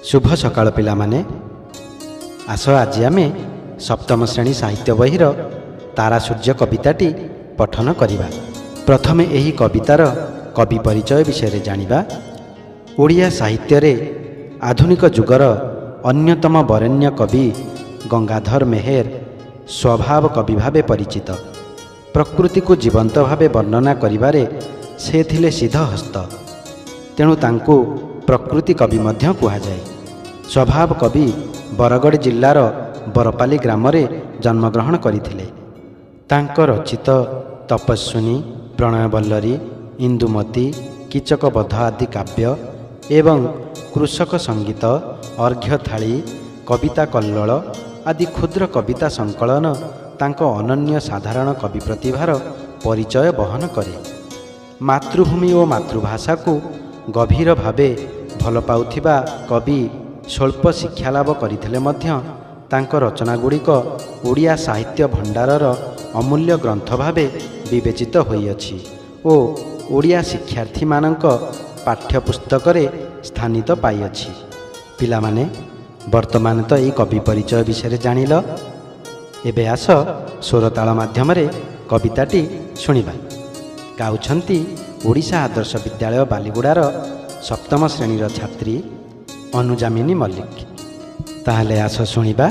शुभ सकाळ पिलामाने आस आज आमे सप्तम श्रेणी साहित्य बहिर तारा सूर्य कविताटी पठन करिबा। प्रथमे एही कवितार कवि परिचय विषय जानिबा। ओडिया साहित्य रे आधुनिक जुगर अन्यतम वरेण्य कवि गंगाधर मेहेर स्वभाव कवि भावे परिचित। प्रकृति को जीवंत भावे वर्णना करिबारे से थिले सिद्धहस्त, तेणु तांको प्रकृति कवि मध्य कुहा जाए। स्वभाव कवि बरगड़ जिल्लार बरपाली ग्राम रे जन्मग्रहण करथिले। तांको रचित तपस्विनी, प्रणयवल्लरी, इंदुमती, कीचकबध आदि काव्य एवं कृषक संगीत, अर्घ्यथाली, कविता कल्लोल आदि क्षुद्र कविता संकलन तांको अनन्य साधारण कवि प्रतिभार परिचय बहन करे। मातृभूमि और मातृभाषा को गभीर भावे भल पाउथिबा कवि स्वल्प शिक्षालाभ करथिले मध्य तांको रचनागुड़िक ओडिया साहित्य भंडारर अमूल्य ग्रंथ भावे विवेचित होइअछि ओ ओडिया शिक्षार्थी मानक पाठ्यपुस्तक रे स्थानित पाइअछि। पिलामाने वर्तमान तो यही कवि परिचय विषय जानिल। एबे आस स्वरताल माध्यम रे कविताटी शुणिबा। गाउछंती ओडिशा आदर्श विद्यालय बालीगुड़ार सप्तम श्रेणीर छात्री अनुजामिनी मल्लिक। ताहले आस शुणिबा।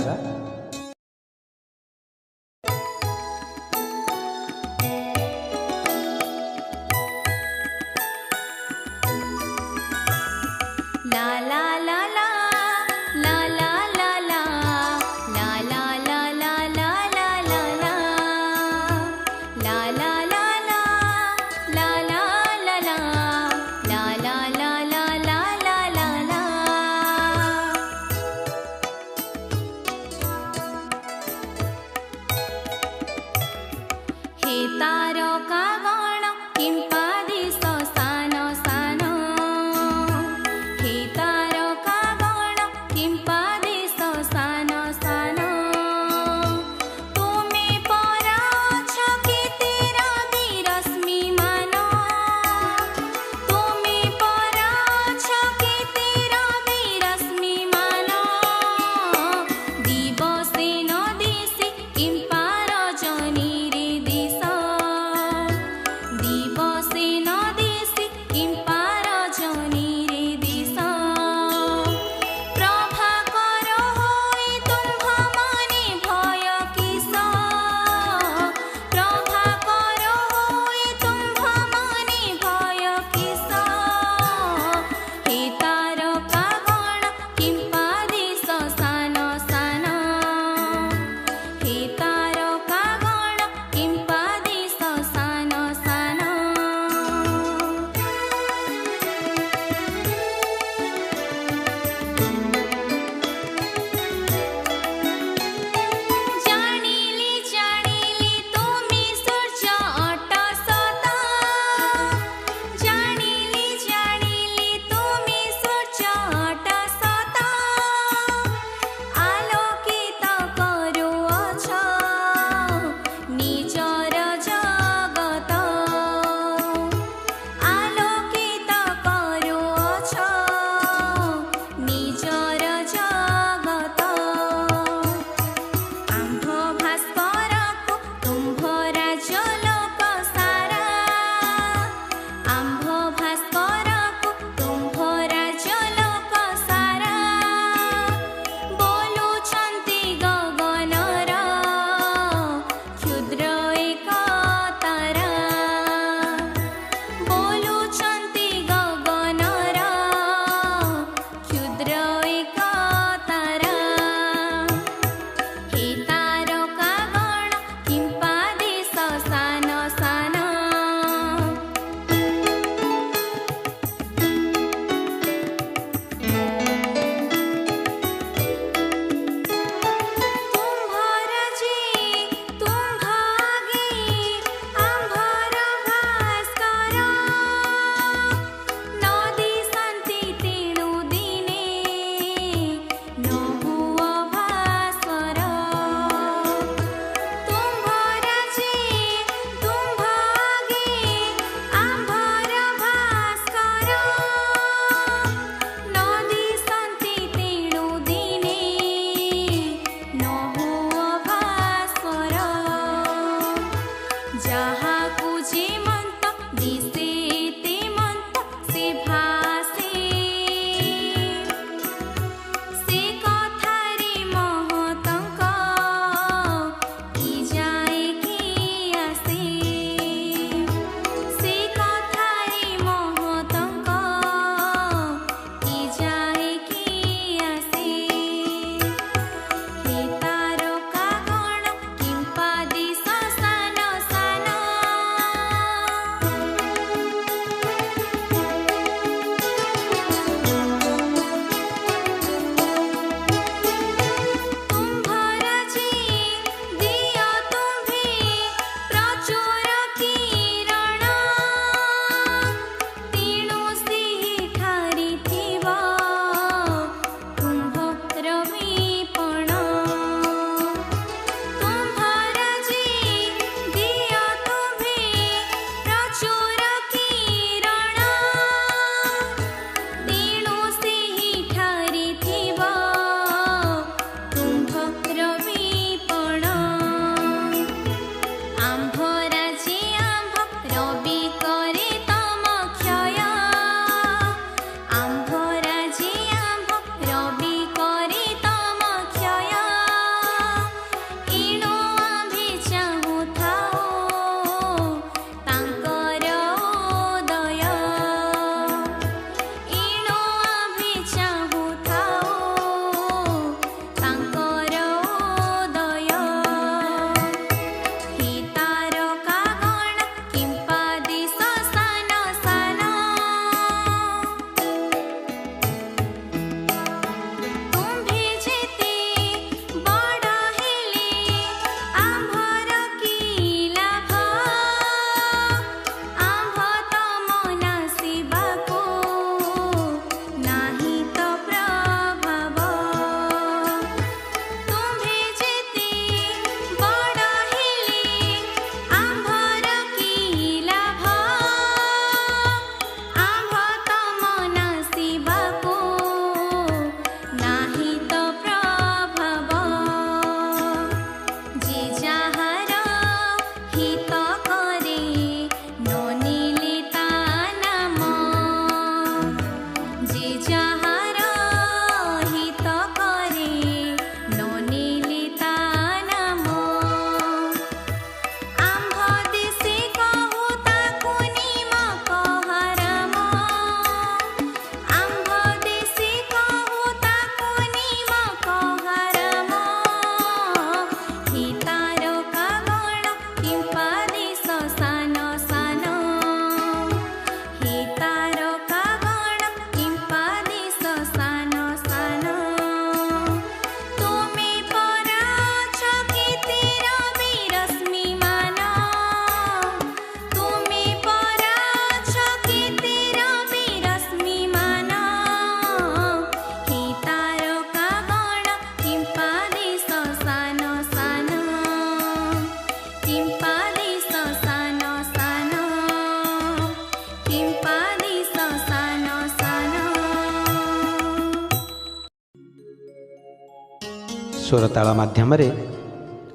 ସ୍ୱରତାଳ ମାଧ୍ୟମରେ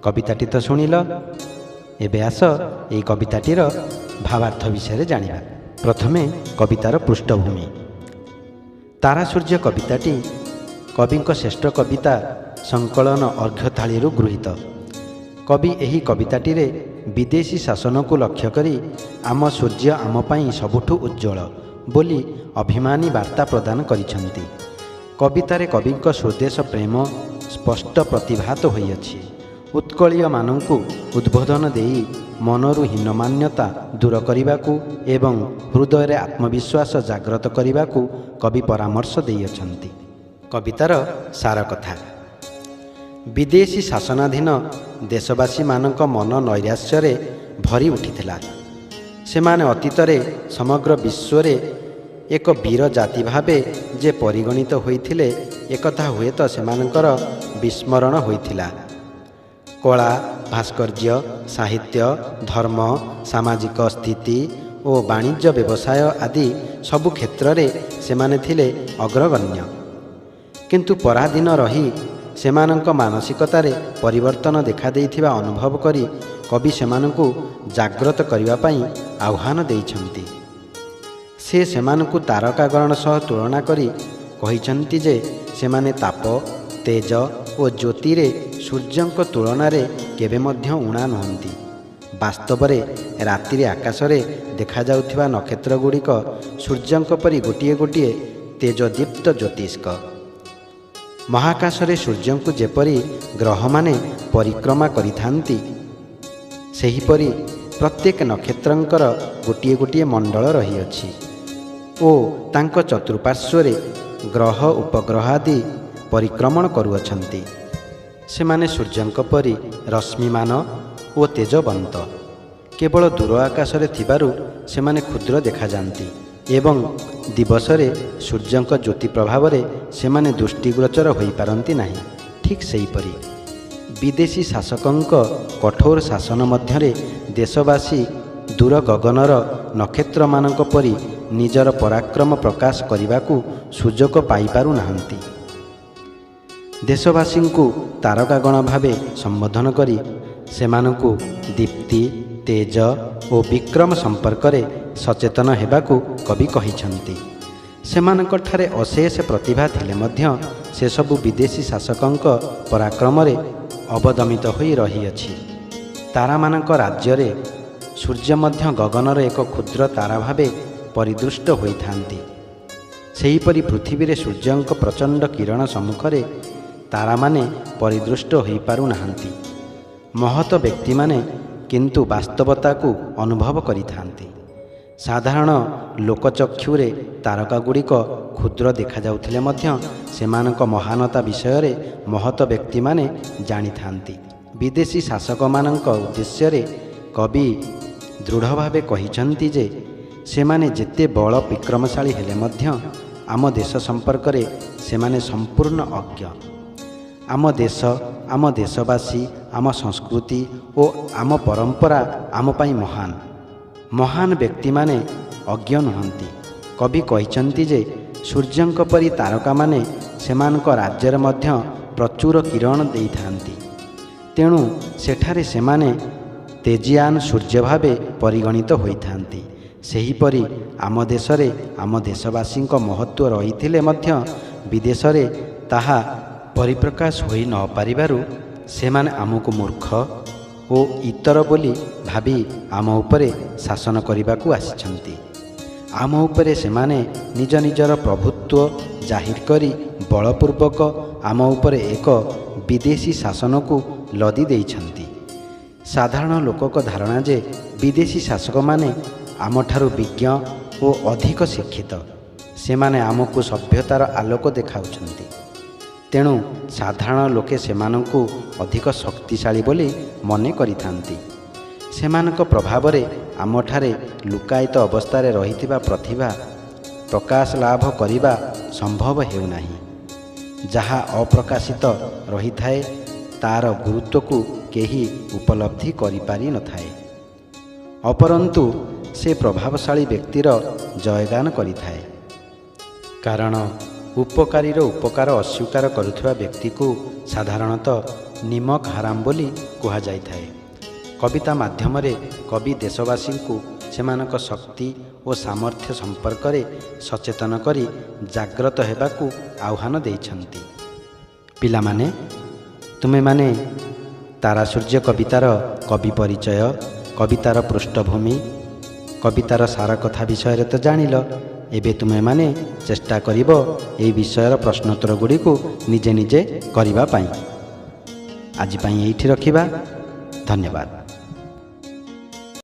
କବିତାଟି ତ ଶୁଣିଲ। ଏବେ ଆସ ଏହି କବିତାଟିର ଭାବାର୍ଥ ବିଷୟରେ ଜାଣିବା। ପ୍ରଥମେ କବିତାର ପୃଷ୍ଠଭୂମି। ତାରା ସୂର୍ଯ୍ୟ କବିତାଟି କବିଙ୍କ ଶ୍ରେଷ୍ଠ କବିତା ସଂକଳନ ଅର୍ଘ୍ୟଥାଳୀରୁ ଗୃହୀତ। କବି ଏହି କବିତାଟିରେ ବିଦେଶୀ ଶାସନକୁ ଲକ୍ଷ୍ୟ କରି ଆମ ସୂର୍ଯ୍ୟ ଆମ ପାଇଁ ସବୁଠୁ ଉଜ୍ଜ୍ୱଳ ବୋଲି ଅଭିମାନୀ ବାର୍ତ୍ତା ପ୍ରଦାନ କରିଛନ୍ତି। କବିତାରେ କବିଙ୍କ ସ୍ୱଦେଶ ପ୍ରେମ ସ୍ପଷ୍ଟ ପ୍ରତିଭାତ ହୋଇଅଛି। ଉତ୍କଳୀୟମାନଙ୍କୁ ଉଦ୍ବୋଧନ ଦେଇ ମନରୁ ହୀନମାନ୍ୟତା ଦୂର କରିବାକୁ ଏବଂ ହୃଦୟରେ ଆତ୍ମବିଶ୍ୱାସ ଜାଗ୍ରତ କରିବାକୁ କବି ପରାମର୍ଶ ଦେଇଅଛନ୍ତି। କବିତାର ସାର କଥା। ବିଦେଶୀ ଶାସନାଧୀନ ଦେଶବାସୀମାନଙ୍କ ମନ ନୈରାଶ୍ୟରେ ଭରି ଉଠିଥିଲା। ସେମାନେ ଅତୀତରେ ସମଗ୍ର ବିଶ୍ୱରେ ଏକ ବୀର ଜାତି ଭାବେ ଯେ ପରିଗଣିତ ହୋଇଥିଲେ ଏକଥା ହୁଏତ ସେମାନଙ୍କର ବିସ୍ମରଣ ହୋଇଥିଲା। କଳା, ଭାସ୍କର୍ଯ୍ୟ, ସାହିତ୍ୟ, ଧର୍ମ, ସାମାଜିକ ସ୍ଥିତି ଓ ବାଣିଜ୍ୟ ବ୍ୟବସାୟ ଆଦି ସବୁ କ୍ଷେତ୍ରରେ ସେମାନେ ଥିଲେ ଅଗ୍ରଗଣ୍ୟ। କିନ୍ତୁ ପରାଧୀନ ରହି ସେମାନଙ୍କ ମାନସିକତାରେ ପରିବର୍ତ୍ତନ ଦେଖାଦେଇଥିବା ଅନୁଭବ କରି କବି ସେମାନଙ୍କୁ ଜାଗ୍ରତ କରିବା ପାଇଁ ଆହ୍ୱାନ ଦେଇଛନ୍ତି। ସେ ସେମାନଙ୍କୁ ତାରକାଗଣ ସହ ତୁଳନା କରି କହିଛନ୍ତି ଯେ ସେମାନେ ତାପ, ତେଜ ଓ ଜ୍ୟୋତିରେ ସୂର୍ଯ୍ୟଙ୍କ ତୁଳନାରେ କେବେ ମଧ୍ୟ ଊଣା ନୁହନ୍ତି। ବାସ୍ତବରେ ରାତିରେ ଆକାଶରେ ଦେଖାଯାଉଥିବା ନକ୍ଷତ୍ରଗୁଡ଼ିକ ସୂର୍ଯ୍ୟଙ୍କ ପରି ଗୋଟିଏ ଗୋଟିଏ ତେଜଦୀପ୍ତ ଜ୍ୟୋତିଷ୍କ। ମହାକାଶରେ ସୂର୍ଯ୍ୟଙ୍କୁ ଯେପରି ଗ୍ରହମାନେ ପରିକ୍ରମା କରିଥାନ୍ତି, ସେହିପରି ପ୍ରତ୍ୟେକ ନକ୍ଷତ୍ରଙ୍କର ଗୋଟିଏ ଗୋଟିଏ ମଣ୍ଡଳ ରହିଅଛି ଓ ତାଙ୍କ ଚତୁଃପାର୍ଶ୍ୱରେ ଗ୍ରହ ଉପଗ୍ରହ ଆଦି ପରିକ୍ରମଣ କରୁଅଛନ୍ତି। ସେମାନେ ସୂର୍ଯ୍ୟଙ୍କ ପରି ରଶ୍ମିମାନ ଓ ତେଜବନ୍ତ। କେବଳ ଦୂର ଆକାଶରେ ଥିବାରୁ ସେମାନେ କ୍ଷୁଦ୍ର ଦେଖାଯାଆନ୍ତି ଏବଂ ଦିବସରେ ସୂର୍ଯ୍ୟଙ୍କ ଜ୍ୟୋତି ପ୍ରଭାବରେ ସେମାନେ ଦୃଷ୍ଟିଗୋଚର ହୋଇପାରନ୍ତି ନାହିଁ। ଠିକ୍ ସେହିପରି ବିଦେଶୀ ଶାସକଙ୍କ କଠୋର ଶାସନ ମଧ୍ୟରେ ଦେଶବାସୀ ଦୂର ଗଗନର ନକ୍ଷତ୍ରମାନଙ୍କ ପରି ନିଜର ପରାକ୍ରମ ପ୍ରକାଶ କରିବାକୁ ସୁଯୋଗ ପାଇପାରୁନାହାନ୍ତି। ଦେଶବାସୀଙ୍କୁ ତାରକାଗଣ ଭାବେ ସମ୍ବୋଧନ କରି ସେମାନଙ୍କୁ ଦୀପ୍ତି, ତେଜ ଓ ବିକ୍ରମ ସମ୍ପର୍କରେ ସଚେତନ ହେବାକୁ କବି କହିଛନ୍ତି। ସେମାନଙ୍କଠାରେ ଅଶେଷ ପ୍ରତିଭା ଥିଲେ ମଧ୍ୟ ସେସବୁ ବିଦେଶୀ ଶାସକଙ୍କ ପରାକ୍ରମରେ ଅବଦମିତ ହୋଇ ରହିଅଛି। ତାରାମାନଙ୍କ ରାଜ୍ୟରେ ସୂର୍ଯ୍ୟ ମଧ୍ୟ ଗଗନର ଏକ କ୍ଷୁଦ୍ର ତାରା ଭାବେ ପରିଦୃଷ୍ଟ ହୋଇଥାନ୍ତି। ସେହିପରି ପୃଥିବୀରେ ସୂର୍ଯ୍ୟଙ୍କ ପ୍ରଚଣ୍ଡ କିରଣ ସମ୍ମୁଖରେ ତାରାମାନେ ପରିଦୃଷ୍ଟ ହୋଇପାରୁନାହାନ୍ତି। ମହତ ବ୍ୟକ୍ତିମାନେ କିନ୍ତୁ ବାସ୍ତବତାକୁ ଅନୁଭବ କରିଥାନ୍ତି। ସାଧାରଣ ଲୋକଚକ୍ଷୁରେ ତାରକାଗୁଡ଼ିକ କ୍ଷୁଦ୍ର ଦେଖାଯାଉଥିଲେ ମଧ୍ୟ ସେମାନଙ୍କ ମହାନତା ବିଷୟରେ ମହତ ବ୍ୟକ୍ତିମାନେ ଜାଣିଥାନ୍ତି। ବିଦେଶୀ ଶାସକମାନଙ୍କ ଉଦ୍ଦେଶ୍ୟରେ କବି ଦୃଢ଼ ଭାବେ କହିଛନ୍ତି ଯେ ସେମାନେ ଯେତେ ବଳ ବିକ୍ରମଶାଳୀ ହେଲେ ମଧ୍ୟ ଆମ ଦେଶ ସମ୍ପର୍କରେ ସେମାନେ ସମ୍ପୂର୍ଣ୍ଣ ଅଜ୍ଞ। ଆମ ଦେଶ, ଆମ ଦେଶବାସୀ, ଆମ ସଂସ୍କୃତି ଓ ଆମ ପରମ୍ପରା ଆମ ପାଇଁ ମହାନ। ମହାନ ବ୍ୟକ୍ତିମାନେ ଅଜ୍ଞ ନୁହନ୍ତି। କବି କହିଛନ୍ତି ଯେ ସୂର୍ଯ୍ୟଙ୍କ ପରି ତାରକାମାନେ ସେମାନଙ୍କ ରାଜ୍ୟରେ ମଧ୍ୟ ପ୍ରଚୁର କିରଣ ଦେଇଥାନ୍ତି। ତେଣୁ ସେଠାରେ ସେମାନେ ତେଜିଆନ ସୂର୍ଯ୍ୟ ଭାବେ ପରିଗଣିତ ହୋଇଥାନ୍ତି। ସେହିପରି ଆମ ଦେଶରେ ଆମ ଦେଶବାସୀଙ୍କ ମହତ୍ତ୍ୱ ରହିଥିଲେ ମଧ୍ୟ ବିଦେଶରେ ତାହା ପରିପ୍ରକାଶ ହୋଇ ନ ପାରିବାରୁ ସେମାନେ ଆମକୁ ମୂର୍ଖ ଓ ଇତର ବୋଲି ଭାବି ଆମ ଉପରେ ଶାସନ କରିବାକୁ ଆସିଛନ୍ତି। ଆମ ଉପରେ ସେମାନେ ନିଜ ନିଜର ପ୍ରଭୁତ୍ୱ ଜାହିର କରି ବଳପୂର୍ବକ ଆମ ଉପରେ ଏକ ବିଦେଶୀ ଶାସନକୁ ଲଦି ଦେଇଛନ୍ତି। ସାଧାରଣ ଲୋକଙ୍କ ଧାରଣା ଯେ ବିଦେଶୀ ଶାସକମାନେ ଆମଠାରୁ ବିଜ୍ଞ ଓ ଅଧିକ ଶିକ୍ଷିତ। ସେମାନେ ଆମକୁ ସଭ୍ୟତାର ଆଲୋକ ଦେଖାଉଛନ୍ତି। ତେଣୁ ସାଧାରଣ ଲୋକେ ସେମାନଙ୍କୁ ଅଧିକ ଶକ୍ତିଶାଳୀ ବୋଲି ମନେ କରିଥାନ୍ତି। ସେମାନଙ୍କ ପ୍ରଭାବରେ ଆମଠାରେ ଲୁକାୟିତ ଅବସ୍ଥାରେ ରହିଥିବା ପ୍ରତିଭା ପ୍ରକାଶ ଲାଭ କରିବା ସମ୍ଭବ ହେଉନାହିଁ। ଯାହା ଅପ୍ରକାଶିତ ରହିଥାଏ ତାର ଗୁରୁତ୍ୱକୁ କେହି ଉପଲବ୍ଧି କରିପାରିନଥାଏ। ଅପରନ୍ତୁ ସେ ପ୍ରଭାବଶାଳୀ ବ୍ୟକ୍ତିର ଜୟଗାନ କରିଥାଏ। କାରଣ ଉପକାରୀର ଉପକାର ଅସ୍ୱୀକାର କରୁଥିବା ବ୍ୟକ୍ତିକୁ ସାଧାରଣତଃ ନିମକ ହାରାମ ବୋଲି କୁହାଯାଇଥାଏ। କବିତା ମାଧ୍ୟମରେ କବି ଦେଶବାସୀଙ୍କୁ ସେମାନଙ୍କ ଶକ୍ତି ଓ ସାମର୍ଥ୍ୟ ସମ୍ପର୍କରେ ସଚେତନ କରି ଜାଗ୍ରତ ହେବାକୁ ଆହ୍ୱାନ ଦେଇଛନ୍ତି। ପିଲାମାନେ, ତୁମେମାନେ ତାରା ସୂର୍ଯ୍ୟ କବିତାର କବି ପରିଚୟ, କବିତାର ପୃଷ୍ଠଭୂମି, କବିତାର ସାର କଥା ବିଷୟରେ ତ ଜାଣିଲ। ଏବେ ତୁମେମାନେ ଚେଷ୍ଟା କରିବ ଏହି ବିଷୟର ପ୍ରଶ୍ନୋତ୍ତର ଗୁଡ଼ିକୁ ନିଜେ ନିଜେ କରିବା ପାଇଁ। ଆଜି ପାଇଁ ଏଇଠି ରଖିବା। ଧନ୍ୟବାଦ।